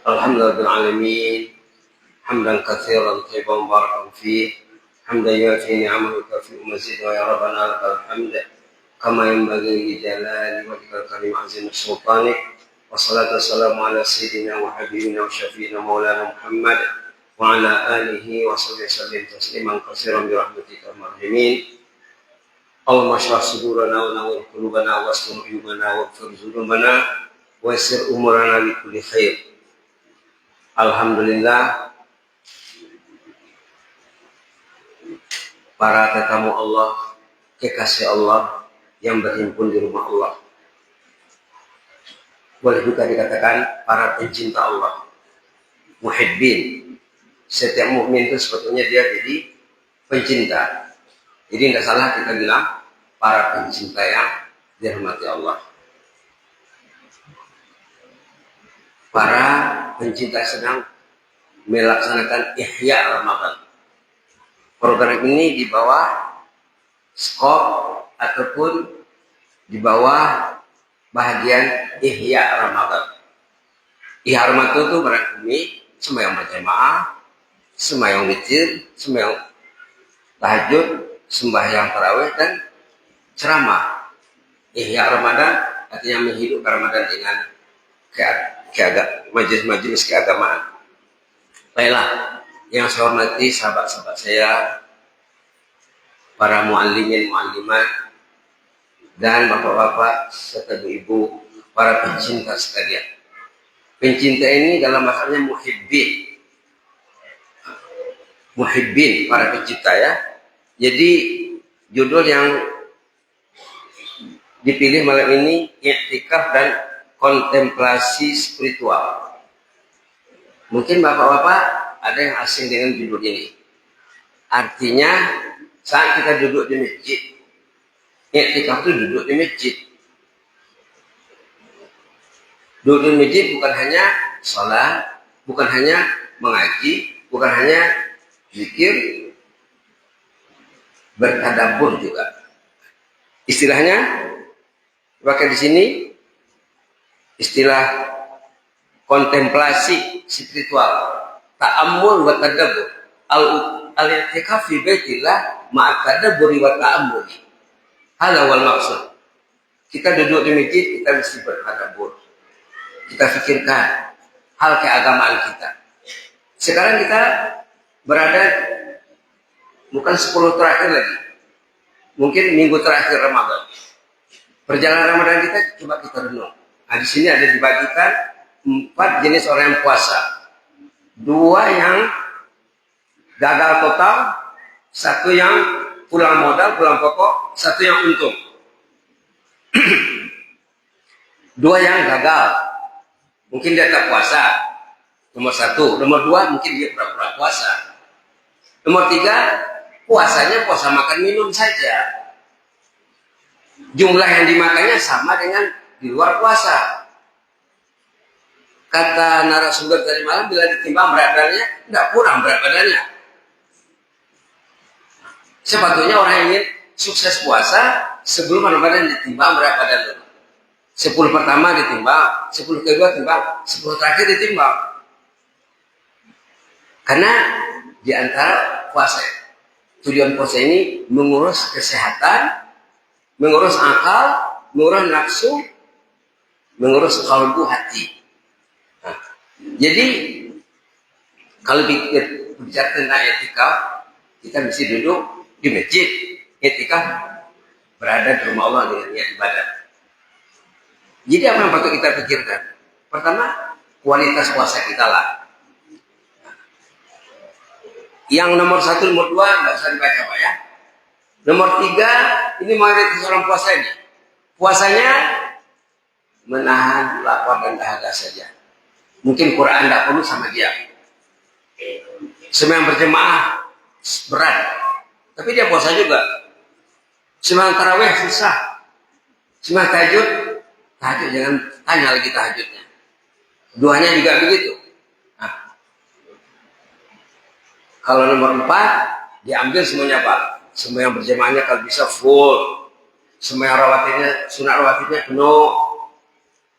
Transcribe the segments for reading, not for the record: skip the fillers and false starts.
Alhamdulillah rabbil alamin hamdan katsiran thayyiban mubarakan fih hamdan yuafi ni'amahu wa yukafi mazid wa ya rabbana lakal hamd kama yanbaghi li jalali wajhikal karim azim sultanik wassalatu wassalamu ala sayyidina wa habibina wa syafiina maulana Muhammad wa ala alihi wa sahbihi sallim tasliman katsiran bi rahmatika marhamin. Allahumma shrah sudurana wa nawwir qulubana wastur uyubana waghfir dzunubana wa yassir umurana bi kulli khair. Alhamdulillah, para tetamu Allah, kekasih Allah yang berhimpun di rumah Allah. Boleh juga dikatakan para pencinta Allah, muhibbin. Setiap mukmin itu sebetulnya dia jadi pencinta. Jadi tidak salah kita bilang para pencinta yang dirahmati Allah. Para pencinta sedang melaksanakan Ihya Ramadan. Program ini di bawah skop ataupun di bawah bahagian Ihya Ramadan. Ihya Ramadan itu berarti sembahyang berjamaah, sembahyang witir, sembahyang tahajud, sembahyang tarawih dan ceramah. Ihya Ramadan artinya menghidupkan Ramadan dengan majelis-majelis keagamaan. Baiklah, yang saya hormati sahabat-sahabat saya, para muallimin, muallimat, dan bapak-bapak serta ibu-ibu, para pencinta sekalian. Pencinta ini dalam bahasanya muhibbin. Muhibbin, para pencinta ya. Jadi judul yang dipilih malam ini i'tikaf dan kontemplasi spiritual. Mungkin bapak-bapak ada yang asing dengan judul ini. Artinya saat kita duduk di masjid, i'tikaf itu duduk di masjid. Duduk di masjid bukan hanya sholat, bukan hanya mengaji, bukan hanya zikir, bertadabbur juga. Istilahnya pakai di sini istilah kontemplasi spiritual, ta'ammul wa tadabbur. Al-i'tikaf fi baitillah ma'a tadabburi wa ta'ammul. Hadza wal maksud. Kita duduk di masjid, kita mesti bertadabbur. Kita pikirkan hal keagamaan kita. Sekarang kita berada bukan 10 terakhir lagi. Mungkin minggu terakhir Ramadan. Perjalanan Ramadan kita coba kita renung. Nah, di sini ada dibagikan 4 jenis orang yang puasa. 2 yang gagal total, 1 yang pulang modal, pulang pokok, 1 yang untung. 2 yang gagal, mungkin dia tak puasa. Nomor 1, nomor 2 mungkin dia pura-pura puasa. Nomor 3, puasanya puasa makan minum saja. Jumlah yang dimakannya sama dengan di luar puasa. Kata narasumber tadi malam, bila ditimbang berat badannya, tidak kurang berat badannya. Sepatutnya orang yang ingin sukses puasa, sebelum Ramadan ditimbang berat badan dulu. 10 pertama ditimbang, 10 kedua timbang, 10 terakhir ditimbang. Karena di antara puasa, tujuan puasa ini mengurus kesehatan, mengurus akal, mengurus nafsu, mengurus kalbu hati. Nah, jadi kalau bicara tentang i'tikaf, kita mesti duduk di masjid. I'tikaf berada di rumah Allah dengan niat ibadah. Jadi apa yang patut kita pikirkan? Pertama, kualitas puasa kita lah. Yang nomor 1, nomor 2 nggak usah dibaca Pak ya. Nomor 3, ini mayoritas orang puasa ini. Puasanya menahan lapar dan dahaga saja. Mungkin Quran tidak perlu sama dia. Sembahyang berjemaah berat, tapi dia puasa juga. Sembahyang tarawih susah. Sembahyang tahajud jangan tanya lagi tahajudnya. Duanya juga begitu. Nah, kalau nomor 4 diambil semuanya Pak. Sembahyang berjemaahnya kalau bisa full. Sembahyang rawatibnya, sunat rawatibnya penuh.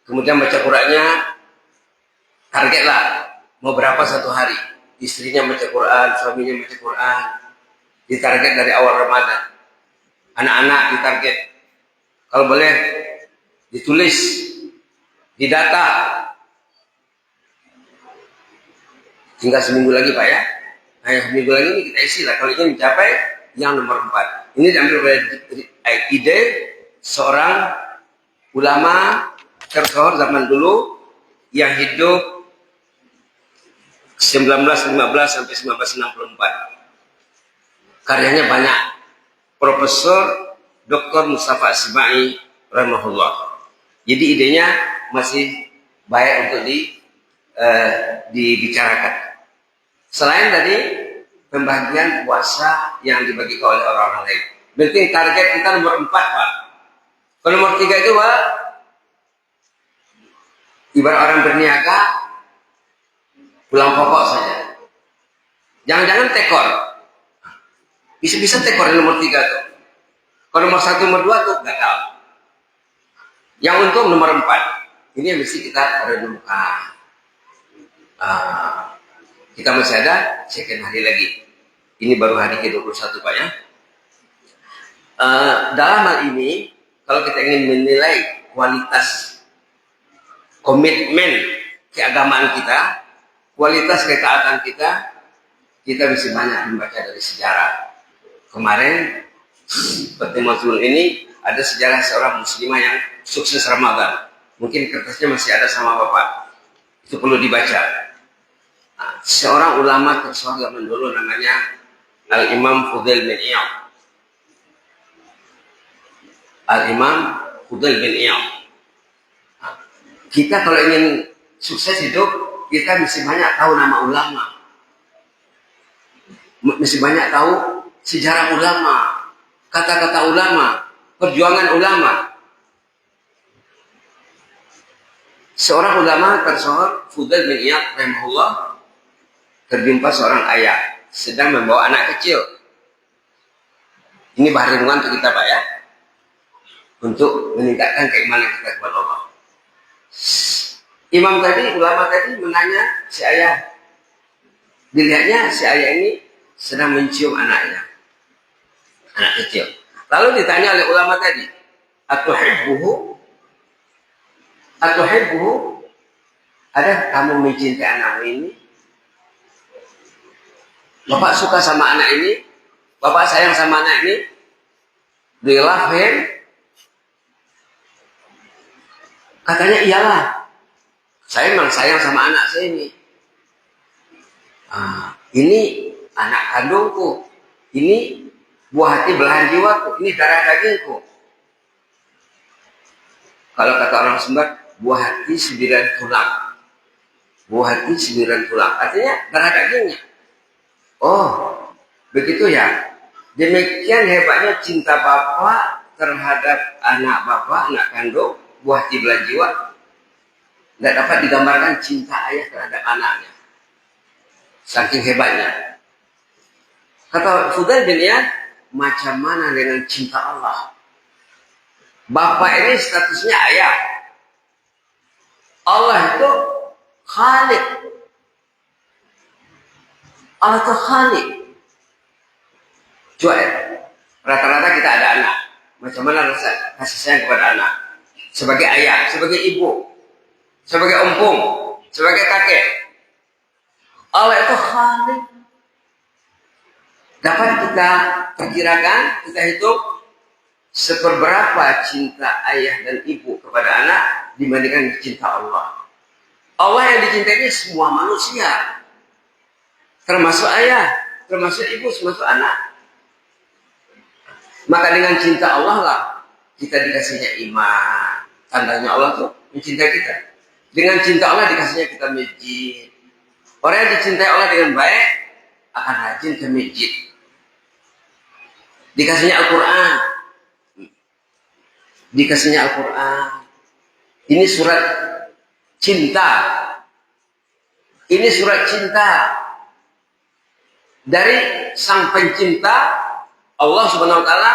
Kemudian baca Qur'annya targetlah mau berapa satu hari. Istrinya baca Quran, suaminya baca Quran. Ditarget dari awal Ramadan. Anak-anak ditarget. Kalau boleh ditulis, didata. Tinggal seminggu lagi Pak ya. Nah, seminggu lagi ini kita isi lah. Kalau ingin mencapai yang nomor 4. Ini diambil dari ide seorang ulama tersohor zaman dulu yang hidup 1915 sampai 1964. Karyanya banyak. Profesor Dr. Mustafa Asma'i rahimahullah. Jadi idenya masih baik untuk dibicarakan. Selain dari pembagian puasa yang dibagi oleh orang-orang lain. Berarti target kita nomor 4 Pak. Kalau nomor 3 itu Pak, ibarat orang berniaga, pulang pokok saja. Jangan-jangan tekor. Bisa-bisa tekor di nomor 3 tuh. Kalau nomor 1, nomor 2 tuh gagal. Yang untung nomor 4. Ini yang mesti kita renungkan. Kita masih ada sekian hari lagi. Ini baru hari ke-21 Pak ya. Dalam hal ini, kalau kita ingin menilai kualitas komitmen keagamaan kita, kualitas ketaatan kita, kita bisa banyak membaca dari sejarah. Kemarin pertemuan sebelum ini ada sejarah seorang muslimah yang sukses Ramadan. Mungkin kertasnya masih ada sama Bapak. Itu perlu dibaca. Nah, seorang ulama tersohor zaman dulu namanya Al-Imam Fudail bin Iyad. Al-Imam Fudail bin Iyad. Nah, kita kalau ingin sukses hidup, kita mesti banyak tahu nama ulama. Mesti banyak tahu sejarah ulama, kata-kata ulama, perjuangan ulama. Seorang ulama tersohor, Fudail bin Iyad rahimahullah, terjumpa seorang ayah sedang membawa anak kecil. Ini bahan renungan untuk kita Pak ya, untuk meningkatkan keimanan kita kepada Allah. Imam tadi, ulama tadi menanya si ayah. Dilihatnya si ayah ini sedang mencium anaknya, anak kecil. Lalu ditanya oleh ulama tadi, atuhibbuhu? Atuhibbuhu? Ada kamu mencintai anakmu ini? Bapak suka sama anak ini? Bapak sayang sama anak ini? Do you love him? Katanya iyalah. Saya memang sayang sama anak saya ini. Ini anak kandungku. Ini buah hati belahan jiwaku. Ini darah dagingku. Kalau kata orang Sumbar, buah hati 9 tulang. Buah hati 9 tulang. Artinya darah dagingnya. Oh, begitu ya. Demikian hebatnya cinta Bapak terhadap anak Bapak, anak kandung, buah hati belahan jiwa. Tidak dapat digambarkan cinta ayah terhadap anaknya. Saking hebatnya. Kata Fudail bin Iyad, macam mana dengan cinta Allah? Bapak ini statusnya ayah. Allah itu Khalik. Allah itu Khalik. Coba rata-rata kita ada anak. Macam mana rasa kasih sayang kepada anak? Sebagai ayah, sebagai ibu, sebagai ompong, sebagai kakek. Allah itu Khalik. Dapat kita perkirakan, kita hitung seberapa cinta ayah dan ibu kepada anak dibandingkan cinta Allah. Allah yang dicintai semua manusia, termasuk ayah, termasuk ibu, termasuk anak. Maka dengan cinta Allah lah kita dikasihnya iman. Tandanya Allah tuh mencintai kita. Dengan cinta Allah dikasihnya kita masjid. Orang yang dicintai Allah dengan baik akan rajin ke masjid. Dikasihnya Al-Quran. Dikasihnya Al-Quran. Ini surat cinta. Ini surat cinta dari sang pencinta Allah Subhanahu wa taala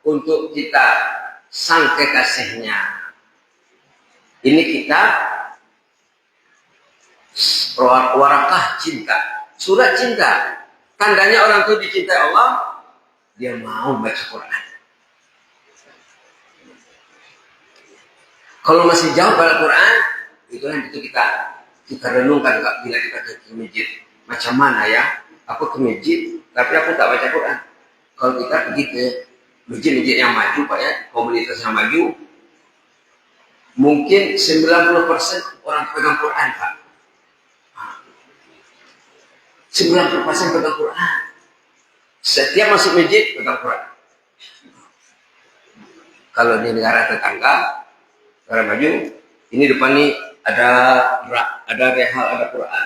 untuk kita sang kekasihnya. Ini kitab Warakah cinta. Surat cinta. Tandanya orang itu dicintai Allah, dia mau baca Quran. Kalau masih jauh pada Quran, itulah itu kita renungkan bila kita ke masjid. Macam mana ya? Aku ke masjid, tapi aku tak baca Quran. Kalau kita pergi ke masjid-masjid yang maju, Pak ya, komunitas yang maju, mungkin 90% orang pegang Quran, Pak. 90% pegang Quran. Setiap masuk masjid pegang Quran. Kalau di negara tetangga, negara maju, ini depan ini ada rehal, ada Quran.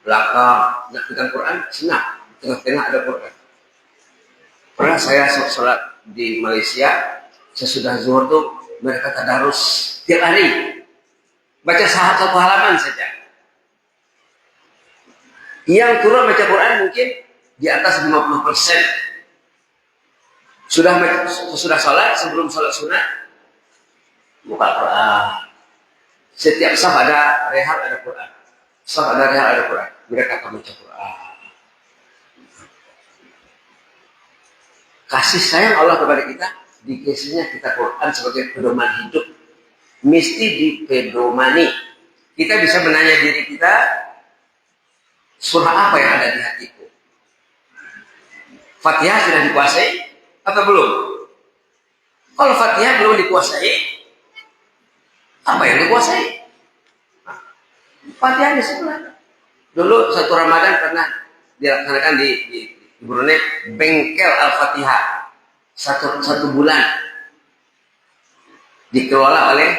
Belakang nak pegang Quran, senang. Tengah-tengah ada Quran. Pernah saya sholat di Malaysia, sesudah zuhur tuh mereka tadarus tiap hari. Baca satu halaman saja. Yang turun baca Quran mungkin di atas 50%. Sudah sholat, sebelum sholat sunat, buka Quran. Setiap saf ada rehal, ada Quran. Saf ada rehal, ada Quran. Mereka akan baca Quran. Kasih sayang Allah kepada kita, dikasihnya kita Quran sebagai pedoman hidup. Mesti dipedomani. Kita bisa menanya diri kita, surah apa yang ada di hatiku? Fatihah sudah dikuasai atau belum? Kalau Fatihah belum dikuasai, apa yang dikuasai? Nah, Fatihah di sebelah. Dulu satu Ramadan pernah dilaksanakan di Brunei bengkel Al-Fatihah satu bulan dikelola oleh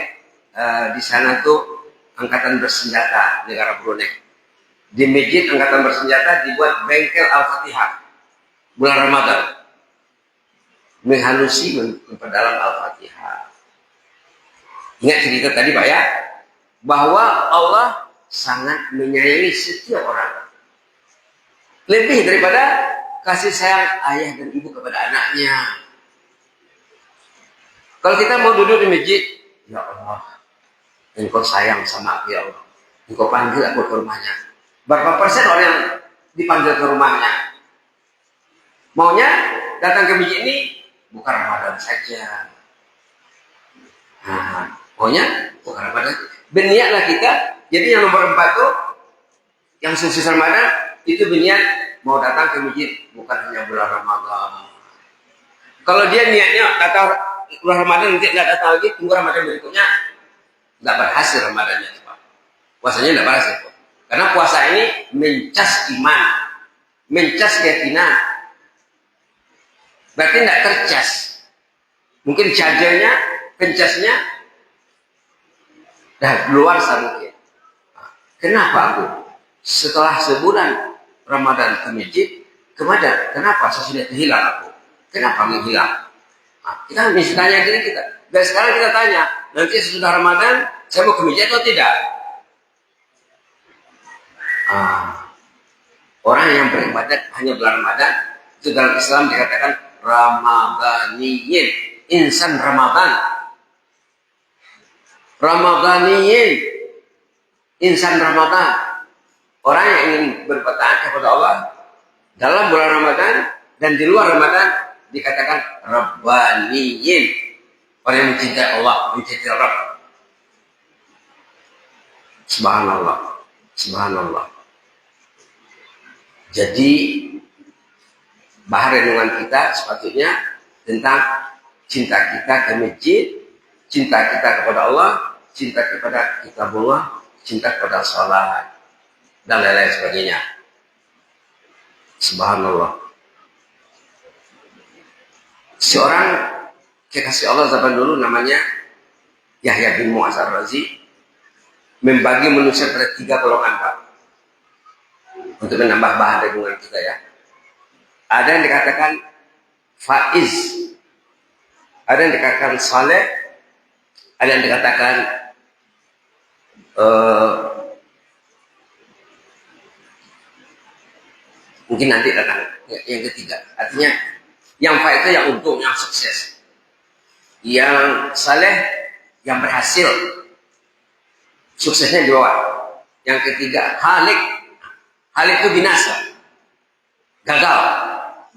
di sana tuh angkatan bersenjata negara Brunei. Di masjid angkatan bersenjata dibuat bengkel Al-Fatihah bulan Ramadan, menghalusi memperdalam Al-Fatihah. Ingat cerita tadi Pak ya, bahwa Allah sangat menyayangi setiap orang, lebih daripada kasih sayang ayah dan ibu kepada anaknya. Kalau kita mau duduk di masjid, ya Allah, Engkau sayang sama aku ya Allah, Engkau panggil aku ke rumahnya. Berapa persen orang yang dipanggil ke rumahnya? Maunya datang ke masjid ini bukan Ramadan saja. Nah, maunya bukan Ramadan. Berniatlah kita. Jadi yang nomor 4 tuh, yang sukses Ramadan itu berniat mau datang ke masjid bukan hanya bulan Ramadan. Kalau dia niatnya datang bulan Ramadan nanti nggak datang lagi, tunggu Ramadan berikutnya, nggak berhasil Ramadannya. Puasanya nggak berhasil. Karena puasa ini mencas iman, mencas keyakinan. Berarti nggak tercas. Mungkin cajarnya, pencasnya dah luar mungkin. Kenapa aku setelah sebulan Ramadan ke masjid, kenapa sesudah hilang aku? Kenapa menghilang? Nah, kita mesti tanya diri kita. Dan sekarang kita tanya, nanti sesudah Ramadan saya mau ke masjid atau tidak? Orang yang beribadat hanya bulan Ramadan, itu dalam Islam dikatakan Ramadaniyin, insan Ramadan. Ramadaniyin, insan Ramadan. Orang yang ingin bertaat kepada Allah dalam bulan Ramadan dan di luar Ramadan dikatakan Rabbaniyin. Orang yang mencintai Allah, mencintai Rabb. Subhanallah. Subhanallah. Jadi bahan renungan kita sepatutnya tentang cinta kita ke masjid, cinta kita kepada Allah, cinta kepada kitabullah, cinta kepada salat dan lain-lain sebagainya. Subhanallah. Seorang kekasih Allah zaman dulu namanya Yahya bin Mu'adz Ar-Razi membagi manusia pada 3 golongan Pak. Untuk menambah bahan renungan kita ya. Ada yang dikatakan faiz, ada yang dikatakan saleh, ada yang dikatakan mungkin nanti datang yang ketiga. Artinya yang faiz itu yang untung, yang sukses, yang saleh, yang berhasil, suksesnya di bawah. Yang ketiga, halik. Halik itu binasa. Gagal.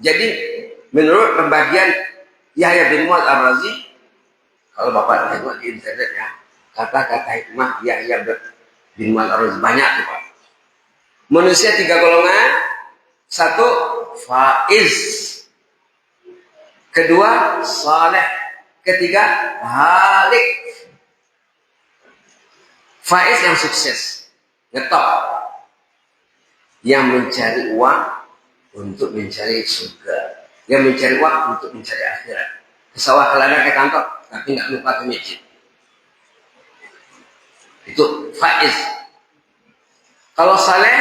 Jadi menurut pembagian Yahya bin Mu'adz Ar-Razi, kalau Bapak tengok di internet ya, kata-kata hikmah Yahya bin Mu'adz Ar-Razi banyak tuh Pak. Manusia 3 golongan. 1, faiz. Kedua, saleh. Ketiga, halik. Faiz yang sukses, ngetop, yang mencari uang untuk mencari surga, yang mencari uang untuk mencari akhirat. Ke sawah, ke ladang, ke kantor, tapi nggak lupa ke masjid. Itu faiz. Kalau saleh,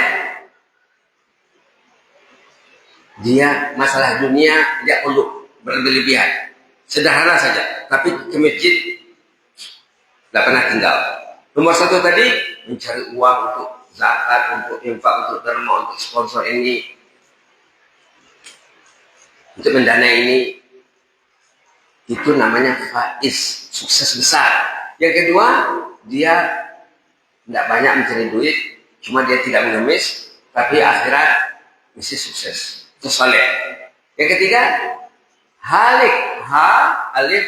dia masalah dunia tidak perlu berlebihan, sederhana saja, tapi ke masjid tidak pernah tinggal. Nomor 1 tadi mencari uang untuk zakat, untuk infak, untuk derma, untuk sponsor ini, untuk mendanai ini, itu namanya faiz, sukses besar. Yang kedua, dia tidak banyak mencari duit, cuma dia tidak mengemis, tapi akhirat mesti sukses. Itu saleh. Yang ketiga, halik, ha, alif,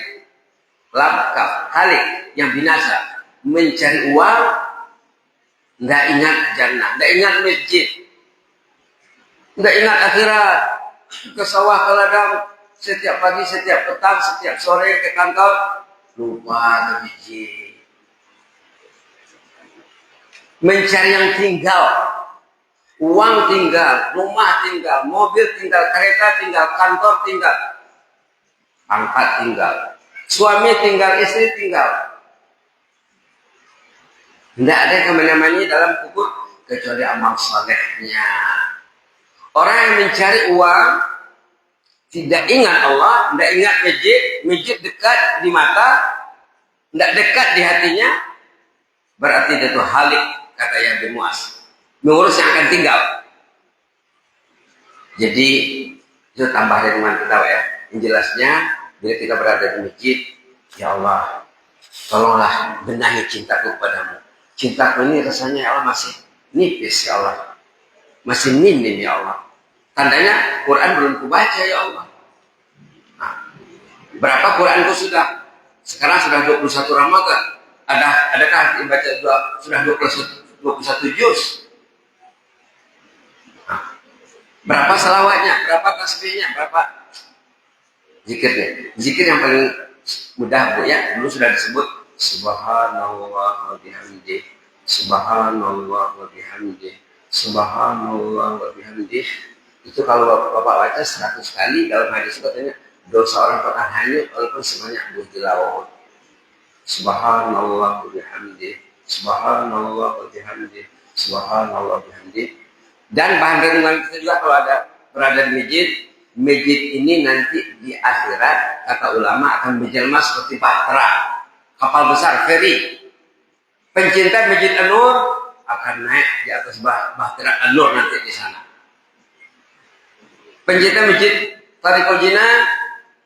lam, kaf, halik, yang binasa, mencari uang, tidak ingat jannah, tidak ingat masjid, tidak ingat akhirat, ke sawah, ke ladang, setiap pagi, setiap petang, setiap sore, ke kantor, lupa ke masjid. Mencari yang tinggal, uang tinggal, rumah tinggal, mobil tinggal, kereta tinggal, kantor tinggal, pangkat tinggal, suami tinggal, istri tinggal. Tidak ada kemana-mana dalam kubur kecuali amal salehnya. Orang yang mencari uang, tidak ingat Allah, tidak ingat masjid, masjid dekat di mata, tidak dekat di hatinya, berarti itu halik, kata yang bin Mu'adz. Mengurus yang akan tinggal. Jadi itu tambah renungan kita ya. Yang jelasnya, bila kita berada di masjid, ya Allah, tolonglah benahi cintaku kepadamu. Cintaku ini rasanya ya Allah masih nipis ya Allah, masih minim ya Allah. Tandanya Quran belum kubaca ya Allah. Nah, berapa Quranku sudah? Sekarang sudah 21 Ramadan. Adakah dibaca sudah 21 juz? Nah, berapa salawatnya? Berapa tasbihnya? Berapa zikirnya? Zikir yang paling mudah Bu ya, dulu sudah disebut Subhanallah wa bihamdih, Subhanallah wa bihamdih, Subhanallah wa bihamdih. Itu kalau Bapak baca 100 kali, dalam hadis katanya dosa orang pernah hanyut walaupun sebanyak 2 tilawah. Subhanallah wa bihamdih, Subhanallah wa bihamdih, Subhanallah wa bihamdih. Dan bahan renungan kita juga kalau ada berada di masjid ini nanti di akhirat kata ulama akan menjelma seperti bahtera, kapal besar, feri. Pencinta Masjid An-Nur akan naik di atas bahtera An-Nur nanti di sana. Pencinta Masjid Tariqul Jinan,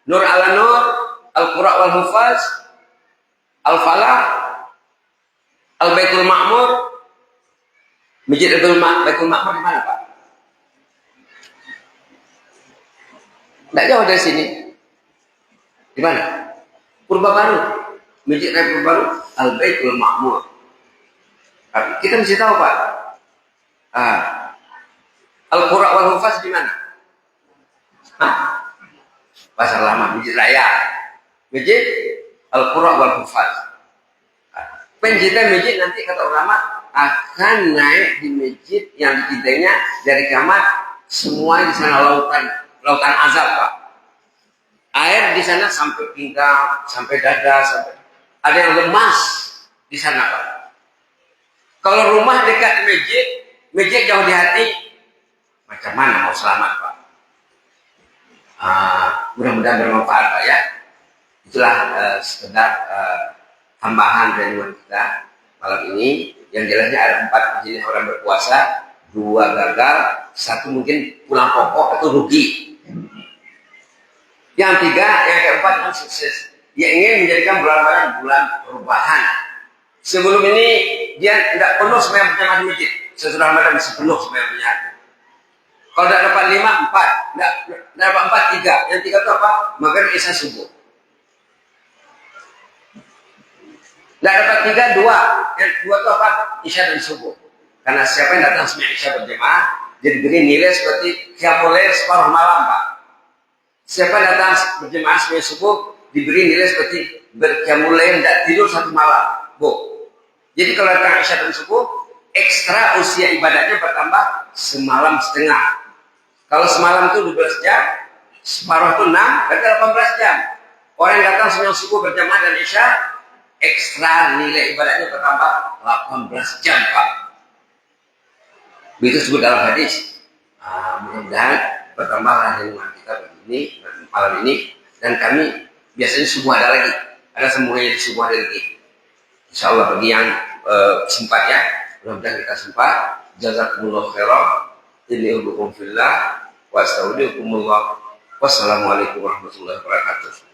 Nur ala Nur, Al-Qura wal Hufaz, Al-Falah, Al-Baitul Ma'mur. Masjid Baitul Ma'mur di mana Pak? Tidak jauh dari sini. Di mana? Purba Baru. Masjid Raya Purba Baru, Al-Baitul Ma'mur. Kita mesti tahu Pak. Al-Qura wal Hufaz di mana? Pasar Lama, Masjid Raya. Masjid Al-Qura wal Hufaz. Pencinta masjid nanti kata ulama akan naik di masjid yang dicintainya dari kiamat. Semua di sana lautan azab Pak. Air di sana sampai pinggang, sampai dada, sampai ada yang lemas di sana Pak. Kalau rumah dekat masjid jauh di hati, macam mana mau selamat Pak? Mudah-mudahan bermanfaat Pak ya. Itulah sekedar tambahan renungan kita malam ini. Yang jelasnya ada 4 jenis orang berpuasa, 2 gagal, 1 mungkin pulang pokok atau rugi. Yang 3, yang keempat yang sukses. Yang ingin menjadikan bulan Ramadan bulan perubahan. Sebelum ini dia tidak penuh sembahyang berjamaah di masjid. Sesudah Ramadan masih penuh sembahyang berjamaah. Kalau tidak dapat 5, 4. Tidak dapat 4, 3. Yang 3 itu apa? Maghrib, Isya, subuh. Tidak dapat 3, 2. Yang 2 itu apa? Isya dan subuh. Karena siapa yang datang sembahyang Isya berjamaah, jadi diberi nilai seperti qiyamul lail separuh malam, Pak. Siapa yang datang berjamaah sembahyang subuh, diberi nilai seperti berqiyamul lail tidak tidur 1 malam, Bu. Jadi kalau datang Isya dan subuh, ekstra usia ibadahnya bertambah semalam setengah. Kalau semalam itu 12 jam, separuh itu 6, berarti 18 jam. Orang yang datang sembahyang subuh berjamaah dan Isya, ekstra nilai ibadahnya bertambah 18 jam, Pak. Begitu disebut dalam hadis. Mudah-mudahan bertambahlah ilmu kita begini malam ini, dan kami biasanya subuh ada lagi. Ada semuanya di subuh ada lagi. Insya Allah bagi yang sempat ya, mudah-mudahan kita sempat. Jazakumullah khairan. Inni ubukum fillah wa astaudiukumullah. Wassalamualaikum warahmatullahi wabarakatuh.